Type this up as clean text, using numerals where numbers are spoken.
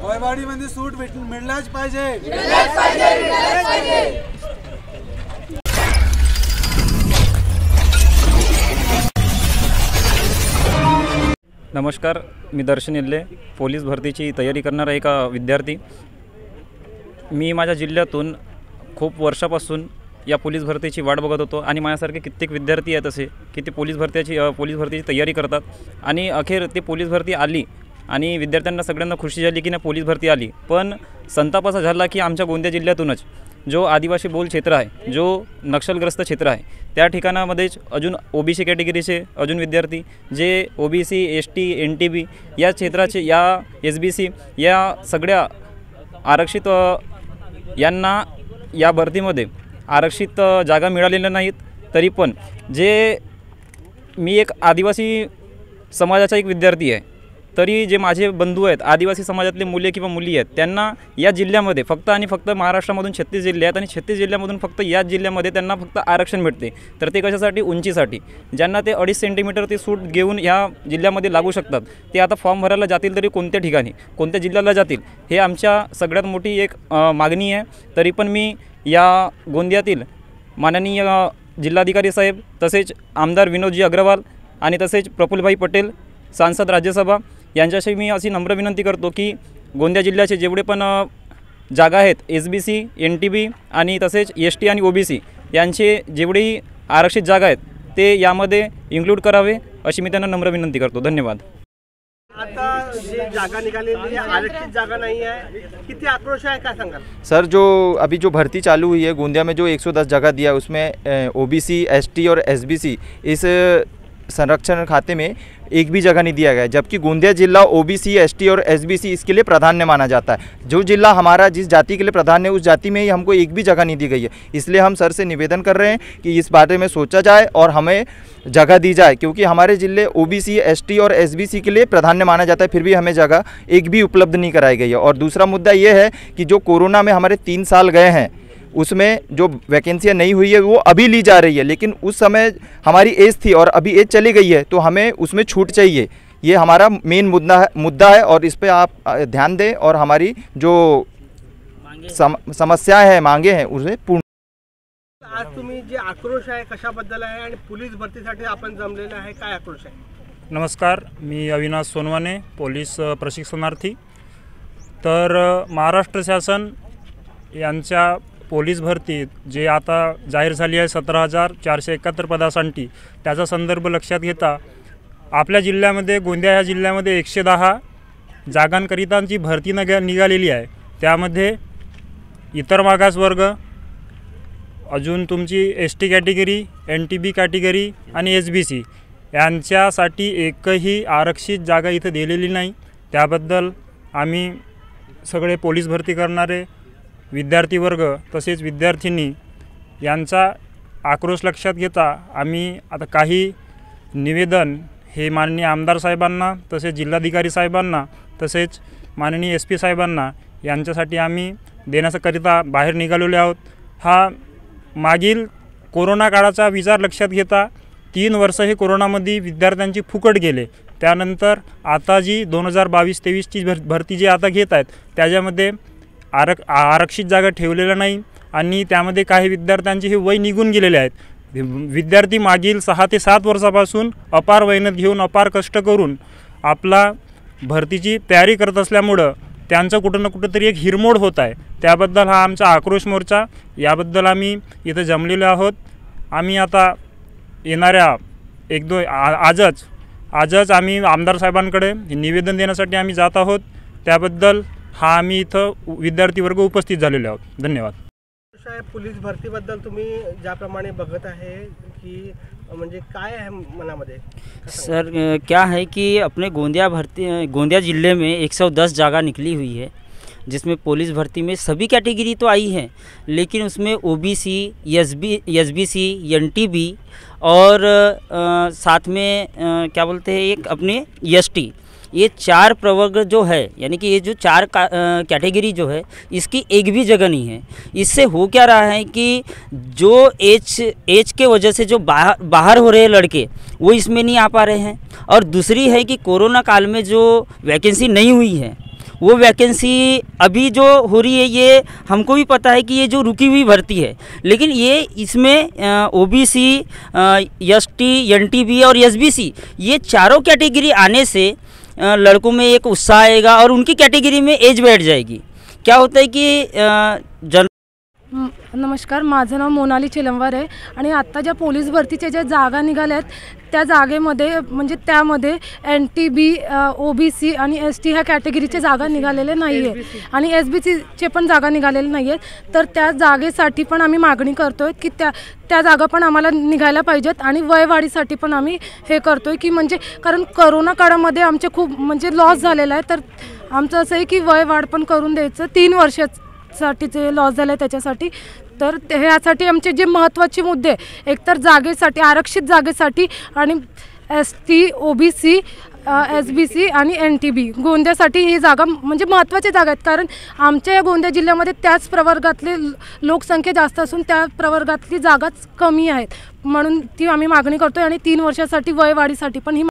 वयवाडीमध्ये सूट मिळालाच पाहिजे। नमस्कार, मी दर्शन येल्ले, पोलीस भरतीची तयारी करणारा एक विद्यार्थी। मी माझ्या जिल्ह्यातून खूप वर्षापासून या पोलीस भरतीची वाट बघत होतो आणि माझ्यासारखे कित्येक विद्यार्थी आहेत असे की ते पोलीस भरतीची तयारी करतात आणि अखेर ते पोलीस भरती आली आणि विद्यार्थ्यांना सगळ्यांना खुशी झाली की ना पोलीस भरती आली। पण संताप असा झाला की आमच्या गोंदिया जिल्ह्यातूनच जो आदिवासी बहुल क्षेत्र आहे, जो नक्षलग्रस्त क्षेत्र आहे, त्या ठिकाणामध्येच अजून ओबीसी कॅटेगरीचे अजून विद्यार्थी जे ओबीसी एसटी एनटीबी या क्षेत्राचे या एसबीसी या सगळ्या आरक्षित यांना या भरतीमध्ये आरक्षित जागा मिळालेल्या नाहीत। तरी पण जे मी एक आदिवासी समाजाचा एक विद्यार्थी आहे, तरी जे माझे बंधू आहेत आदिवासी समाजातले मुले किंवा मुली आहेत त्यांना या जिल्ह्यामध्ये फक्त आणि फक्त महाराष्ट्रामधून 36 जिल्हे आहेत आणि 36 जिल्ह्यामधून फक्त याच जिल्ह्यामध्ये त्यांना फक्त आरक्षण मिळते। तर ते कशासाठी? उंचीसाठी। ज्यांना ते 2.5 सेंटीमीटर ते सूट घेऊन ह्या जिल्ह्यामध्ये लागू शकतात ते आता फॉर्म भरायला जातील, तरी कोणत्या ठिकाणी कोणत्या जिल्ह्याला जातील हे आमच्या सगळ्यात मोठी एक मागणी आहे। तरी पण मी या गोंदियातील माननीय जिल्हाधिकारी साहेब तसेच आमदार विनोदजी अग्रवाल आणि तसेच प्रफुल्लभाई पटेल सांसद राज्यसभा यांच्याशी मी अशी नम्र विनंती करतो की गोंदिया जिल्ह्याचे जेवढे पण जागा आहेत एसबीसी एनटीबी आणि तसेच एसटी आणि ओबीसी यांचे जेवढी आरक्षित जागा आहेत ते यामध्ये इन्क्लूड करावे अशी मी त्यांना नम्र विनंती करतो। धन्यवाद। आता जे जागा निकालेली है आरक्षित जागा नहीं है, कितनी आक्रोश है, क्या सांगा सर? जो अभी जो भर्ती चालू हुई है गोंदिया में, जो 110 जगह दिया है उसमें ओबीसी एसटी और एसबीसी इस संरक्षण खाते में एक भी जगह नहीं दिया गया, जबकि गोंदिया जिला ओबीसी एसटी और एसबीसी इसके लिए प्राधान्य माना जाता है। जो जिला हमारा जिस जाति के लिए प्राधान्य है उस जाति में ही हमको एक भी जगह नहीं दी गई है। इसलिए हम सर से निवेदन कर रहे हैं कि इस बारे में सोचा जाए और हमें जगह दी जाए, क्योंकि हमारे जिले ओबीसी एसटी और एसबीसी के लिए प्राधान्य माना जाता है, फिर भी हमें जगह एक भी उपलब्ध नहीं कराई गई है। और दूसरा मुद्दा ये है कि जो कोरोना में हमारे 3 साल गए हैं उसमें जो वैकेंसियाँ नहीं हुई है वो अभी ली जा रही है, लेकिन उस समय हमारी एज थी और अभी एज चली गई है तो हमें उसमें छूट चाहिए। ये हमारा मेन मुद्दा है और इस पे आप ध्यान दें और हमारी जो समस्याएं हैं, मांगे हैं, उसे पूर्ण। आज तुम्ही जे आक्रोश आहे कशाबद्दल आहे आणि पोलीस भरतीसाठी आपण जमलेला आहे, काय आक्रोश आहे? नमस्कार, मी अविनाश सोनवाने, पोलीस प्रशिक्षणार्थी। तर महाराष्ट्र शासन यांच्या पोलीस भरती जे आता जाहीर झाली आहे 17,471 पदासाठी, त्याचा संदर्भ लक्षात घेता आपल्या जिल्ह्यामध्ये गोंदिया ह्या जिल्ह्यामध्ये 110 जागांकरितांची भरती निघालेली आहे। त्यामध्ये इतर मागासवर्ग, अजून तुमची एसटी कॅटेगरी, एनटीबी कॅटेगरी आणि एसबीसी यांच्यासाठी एकही आरक्षित जागा इथं दिलेली नाही। त्याबद्दल आम्ही सगळे पोलीस भरती करणारे विद्यार्थी वर्ग तसेच विद्यार्थिनी यांचा आक्रोश लक्षात घेता आम्ही आता काही निवेदन हे माननीय आमदार साहेबांना तसेच जिल्हाधिकारी साहेबांना तसेच माननीय एसपी साहेबांना यांच्यासाठी आम्ही देण्याकरिता बाहेर निघालेलो आहोत। हा मागील कोरोना काळाचा विचार लक्षात घेता 3 वर्ष हे कोरोनामध्ये विद्यार्थ्यांची फुकट गेले, त्यानंतर आता जी 2022-23ची भरती जी आता घेत आहेत त्याच्यामध्ये आरक्षित जागा ठेवलेल्या नाही आणि त्यामध्ये काही विद्यार्थ्यांचे हे वय निघून गेलेले आहेत। विद्यार्थी मागील 6 ते 7 वर्षापासून अपार मेहनत घेऊन अपार कष्ट करून आपला भरतीची तयारी करत असल्यामुळं त्यांचं कुठं ना कुठंतरी एक हिरमोड होत आहे। त्याबद्दल हा आमचा आक्रोश मोर्चा, याबद्दल आम्ही इथं जमलेलो आहोत। आम्ही आता येणाऱ्या आजच आम्ही आमदार साहेबांकडे निवेदन देण्यासाठी आम्ही जात आहोत। त्याबद्दल हा आम्ही इथं विद्यार्थी वर्ग उपस्थित झालेले आहोत। धन्यवाद। पोलीस भरतीबद्दल तुम्ही ज्याप्रमाणे बघत आहे की म्हणजे काय आहे मनामध्ये? सर क्या है कि अपने गोंदिया ज़िले में 110 जगह निकली हुई है, जिसमें पुलिस भर्ती में सभी कैटेगरी तो आई है, लेकिन उसमें ओबीसी एसबीसी एनटीबी और साथ में क्या बोलते हैं एक अपने एसटी ये 4 प्रवर्ग जो है, यानी कि ये जो 4 कैटेगरी जो है, इसकी एक भी जगह नहीं है। इससे हो क्या रहा है कि जो एज के वजह से जो बाहर हो रहे हैं लड़के, वो इसमें नहीं आ पा रहे हैं। और दूसरी है कि कोरोना काल में जो वैकेंसी नहीं हुई है, वो वैकेंसी अभी जो हो रही है, ये हमको भी पता है कि ये जो रुकी हुई भर्ती है, लेकिन ये इसमें ओबीसी, एसटी, एनटीबी और एसबीसी, ये चारों कैटेगरी आने से लड़कों में एक उत्साह आएगा और उनकी कैटेगरी में एज बैठ जाएगी। क्या होता है कि नमस्कार, माझं नाव मोनाली चिलंवर आहे आणि आत्ता ज्या पोलीस भरतीच्या ज्या जागा निघाल्या आहेत त्या जागेमध्ये म्हणजे त्यामध्ये NTB, OBC आणि ST ह्या कॅटेगरीच्या जागा निघालेल्या नाही आहे आणि SBCचे पण जागा निघालेल्या नाही आहेत। तर त्या जागेसाठी पण आम्ही मागणी करतोय की त्या जागा पण आम्हाला निघायला पाहिजेत आणि वयवाढीसाठी पण आम्ही हे करतोय की म्हणजे कारण कोरोना काळामध्ये आमचे खूप म्हणजे लॉस झालेला आहे। तर आमचं असं आहे की वयवाढ पण करून द्यायचं, 3 वर्षासाठीचे लॉस झाले त्याच्यासाठी। तर ह्यासाठी आमचे जे महत्त्वाचे मुद्दे, एकतर जागेसाठी, आरक्षित जागेसाठी आणि ST, OBC, SBC आणि NTB गोंद्यासाठी ही जागा म्हणजे महत्त्वाची जागा आहेत। कारण आमच्या या गोंदिया जिल्ह्यामध्ये त्याच प्रवर्गातले लोकसंख्या जास्त असून त्या प्रवर्गातली जागाच कमी आहेत, म्हणून ती आम्ही मागणी करतोय आणि 3 वर्षासाठी वयवाढीसाठी पण ही